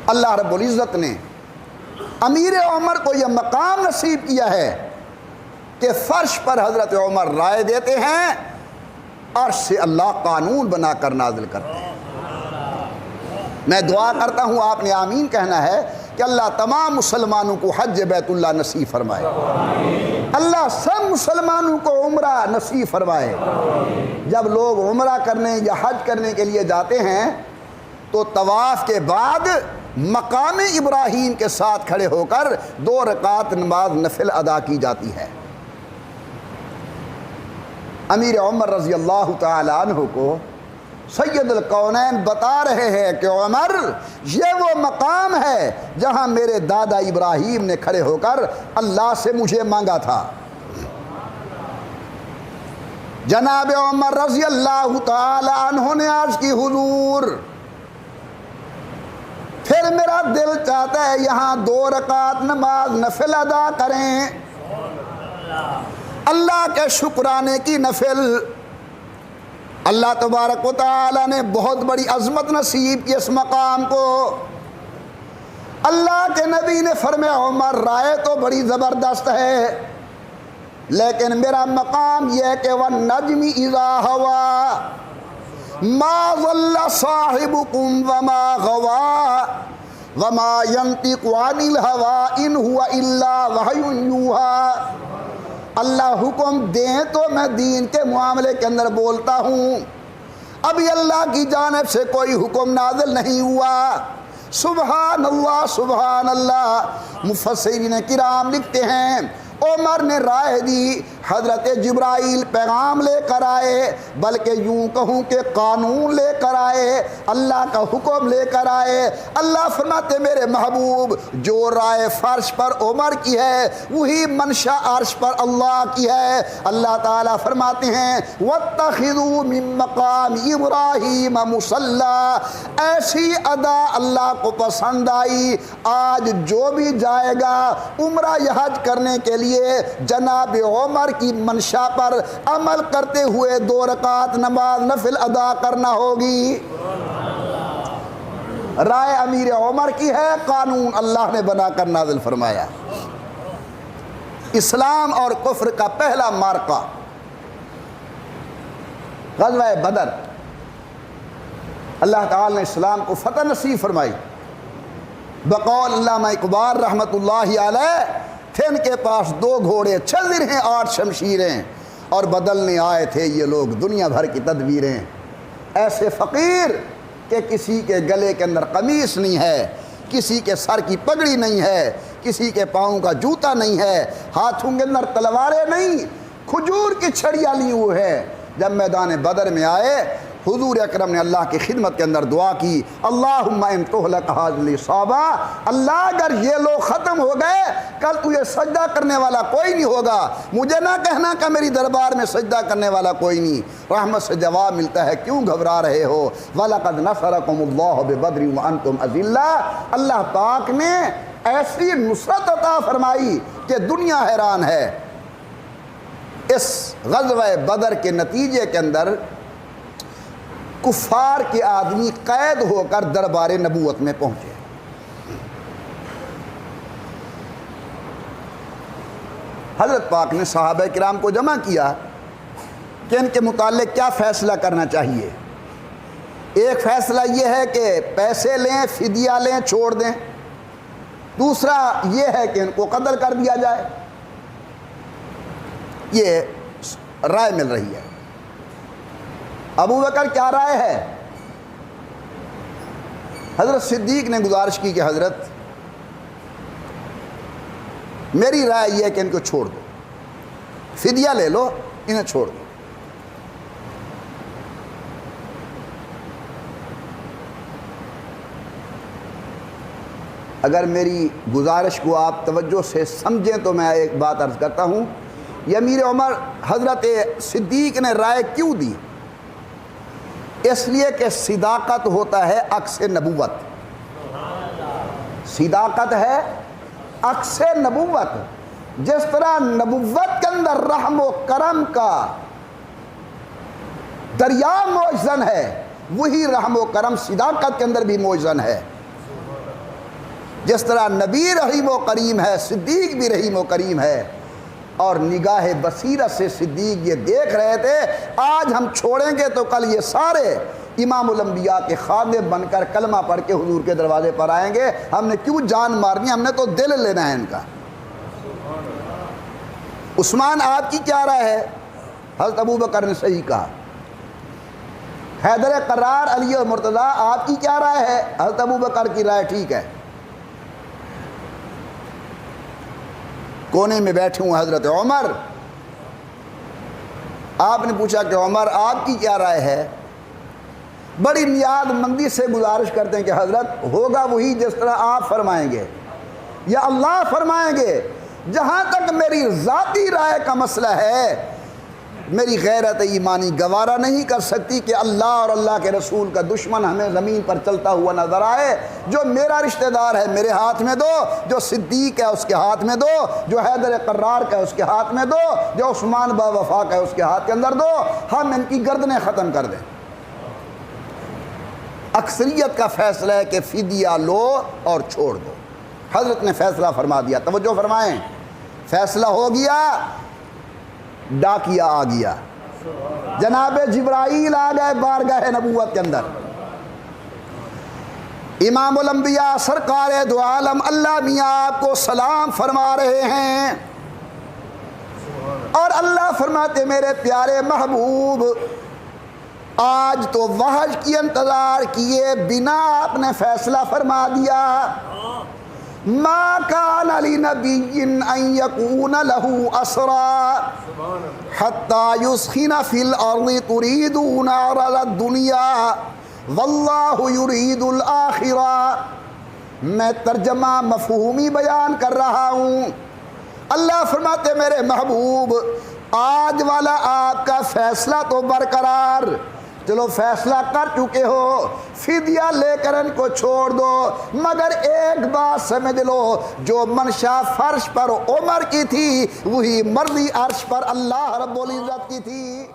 اللہ رب العزت نے امیر عمر کو یہ مقام نصیب کیا ہے کہ فرش پر حضرت عمر رائے دیتے ہیں، عرش سے اللہ قانون بنا کر نازل کرتے ہیں۔ میں دعا کرتا ہوں، آپ نے آمین کہنا ہے، کہ اللہ تمام مسلمانوں کو حج بیت اللہ نصیب فرمائے، اللہ سب مسلمانوں کو عمرہ نصیب فرمائے۔ جب لوگ عمرہ کرنے یا حج کرنے کے لیے جاتے ہیں تو طواف کے بعد مقام ابراہیم کے ساتھ کھڑے ہو کر 2 رکعت نماز نفل ادا کی جاتی ہے۔ امیر عمر رضی اللہ تعالی عنہ کو سید الکونین بتا رہے ہیں کہ عمر، یہ وہ مقام ہے جہاں میرے دادا ابراہیم نے کھڑے ہو کر اللہ سے مجھے مانگا تھا۔ جناب عمر رضی اللہ تعالی عنہ نے عرض کی، حضور پھر میرا دل چاہتا ہے یہاں 2 رکعت نماز نفل ادا کریں، اللہ کے شکرانے کی نفل۔ اللہ تبارک و تعالی نے بہت بڑی عظمت نصیب کی اس مقام کو۔ اللہ کے نبی نے فرمایا، عمر رائے تو بڑی زبردست ہے، لیکن میرا مقام یہ ہے کہ وَالنَّجْمِ إِذَا هَوَىٰ مَا ضَلَّ صَاحِبُكُمْ وَمَا غَوَىٰ وَمَا يَنطِقُ عَنِ الْهَوَىٰ إِنْ هُوَ إِلَّا وَحْيٌ يُوحَىٰ۔ اللہ حکم دیں تو میں دین کے معاملے کے اندر بولتا ہوں، ابھی اللہ کی جانب سے کوئی حکم نازل نہیں ہوا۔ سبحان اللہ سبحان اللہ۔ مفسرین کرام لکھتے ہیں، عمر نے رائے دی، حضرت جبرائیل پیغام لے کر آئے، بلکہ یوں کہوں کہ قانون لے کر آئے، اللہ کا حکم لے کر آئے۔ اللہ فرماتے میرے محبوب، جو رائے فرش پر عمر کی ہے وہی منشا عرش پر اللہ کی ہے۔ اللہ تعالیٰ فرماتے ہیں، وَاتَّخِذُوا مِن مَّقَامِ إِبْرَاهِيمَ مُصَلًّى۔ ایسی ادا اللہ کو پسند آئی۔ آج جو بھی جائے گا عمرہ یا حج کرنے کے لیے جناب عمر کی منشا پر عمل کرتے ہوئے 2 رکعت نماز نفل ادا کرنا ہوگی۔ رائے امیر عمر کی ہے، قانون اللہ نے بنا کر نازل فرمایا۔ اسلام اور کفر کا پہلا معرکہ غزوہ بدر، اللہ تعالی نے اسلام کو فتح نصیب فرمائی۔ بقول علامہ اقبال رحمۃ اللہ علیہ، تھے ان کے پاس 2 گھوڑے، چل رہے 8 شمشیریں، اور بدلنے آئے تھے یہ لوگ دنیا بھر کی تدبیریں۔ ایسے فقیر کہ کسی کے گلے کے اندر قمیص نہیں ہے، کسی کے سر کی پگڑی نہیں ہے، کسی کے پاؤں کا جوتا نہیں ہے، ہاتھوں کے اندر تلواریں نہیں، کھجور کی چھڑیاں لی ہوئے ہے۔ جب میدان بدر میں آئے، حضور اکرم نے اللہ کی خدمت کے اندر دعا کی، اللہم ان تہلک ھذہ العصابہ، اللہ اگر یہ لوگ ختم ہو گئے کل تجھے سجدہ کرنے والا کوئی نہیں ہوگا، مجھے نہ کہنا کہ میری دربار میں سجدہ کرنے والا کوئی نہیں۔ رحمت سے جواب ملتا ہے، کیوں گھبرا رہے ہو؟ وَلَقَدْ نَصَرَكُمُ اللَّهُ بِبَدْرٍ وَأَنْتُمْ أَذِلَّةٌ۔ اللہ پاک نے ایسی نصرت عطا فرمائی کہ دنیا حیران ہے۔ اس غزوہ بدر کے نتیجے کے اندر کفار کے آدمی قید ہو کر دربار نبوت میں پہنچے۔ حضرت پاک نے صحابہ کرام کو جمع کیا کہ ان کے متعلق کیا فیصلہ کرنا چاہیے۔ ایک فیصلہ یہ ہے کہ پیسے لیں، فدیہ لیں، چھوڑ دیں۔ دوسرا یہ ہے کہ ان کو قتل کر دیا جائے۔ یہ رائے مل رہی ہے۔ ابو بکر کیا رائے ہے؟ حضرت صدیق نے گزارش کی کہ حضرت میری رائے یہ ہے کہ ان کو چھوڑ دو، فدیہ لے لو، انہیں چھوڑ دو۔ اگر میری گزارش کو آپ توجہ سے سمجھیں تو میں ایک بات عرض کرتا ہوں، یہ امیر عمر حضرت صدیق نے رائے کیوں دی؟ اس لیے کہ صداقت ہوتا ہے عکس نبوت، صداقت ہے عکس نبوت۔ جس طرح نبوت کے اندر رحم و کرم کا دریا موجزن ہے، وہی رحم و کرم صداقت کے اندر بھی موجزن ہے۔ جس طرح نبی رحیم و کریم ہے، صدیق بھی رحیم و کریم ہے، اور نگاہ بصیرت سے صدیق یہ دیکھ رہے تھے آج ہم چھوڑیں گے تو کل یہ سارے امام الانبیاء کے خادم بن کر کلمہ پڑھ کے حضور کے دروازے پر آئیں گے، ہم نے کیوں جان مارنی، ہم نے تو دل لینا ہے ان کا۔ عثمان آپ کی کیا رائے ہے؟ حضرت ابو بکر نے صحیح کہا۔ حیدر قرار، علی اور مرتضیٰ آپ کی کیا رائے ہے؟ حضرت ابو بکر کی رائے ٹھیک ہے۔ کونے میں بیٹھے ہوں حضرت عمر، آپ نے پوچھا کہ عمر آپ کی کیا رائے ہے؟ بڑی نیاز مندی سے گزارش کرتے ہیں کہ حضرت ہوگا وہی جس طرح آپ فرمائیں گے یا اللہ فرمائیں گے، جہاں تک میری ذاتی رائے کا مسئلہ ہے میری غیرت ایمانی گوارا نہیں کر سکتی کہ اللہ اور اللہ کے رسول کا دشمن ہمیں زمین پر چلتا ہوا نظر آئے۔ جو میرا رشتہ دار ہے میرے ہاتھ میں دو، جو صدیق ہے اس کے ہاتھ میں دو، جو حیدر قرار کا ہے اس کے ہاتھ میں دو، جو عثمان با وفا کا ہے اس کے ہاتھ کے اندر دو، ہم ان کی گردنیں ختم کر دیں۔ اکثریت کا فیصلہ ہے کہ فدیہ لو اور چھوڑ دو۔ حضرت نے فیصلہ فرما دیا، توجہ فرمائیں، فیصلہ ہو گیا، ڈاکیا آ گیا، جناب جبرائیل آ گئے بارگاہ نبوت کے اندر۔ امام الانبیاء سرکار دو عالم اللہ میاں آپ کو سلام فرما رہے ہیں، اور اللہ فرماتے میرے پیارے محبوب آج تو وحش کی انتظار کیے بنا آپ نے فیصلہ فرما دیا۔ ما کان لنبی ان یکون لہ اسری حتی یسخن فی الارض تریدون عرض الدنیا واللہ یرید الآخرہ۔ میں ترجمہ مفہومی بیان کر رہا ہوں۔ اللہ فرماتے میرے محبوب آج والا آپ کا فیصلہ تو برقرار، چلو فیصلہ کر چکے ہو، فدیہ لے کر ان کو چھوڑ دو، مگر ایک بات سمجھ لو، جو منشا فرش پر عمر کی تھی وہی مرضی عرش پر اللہ رب العزت کی تھی۔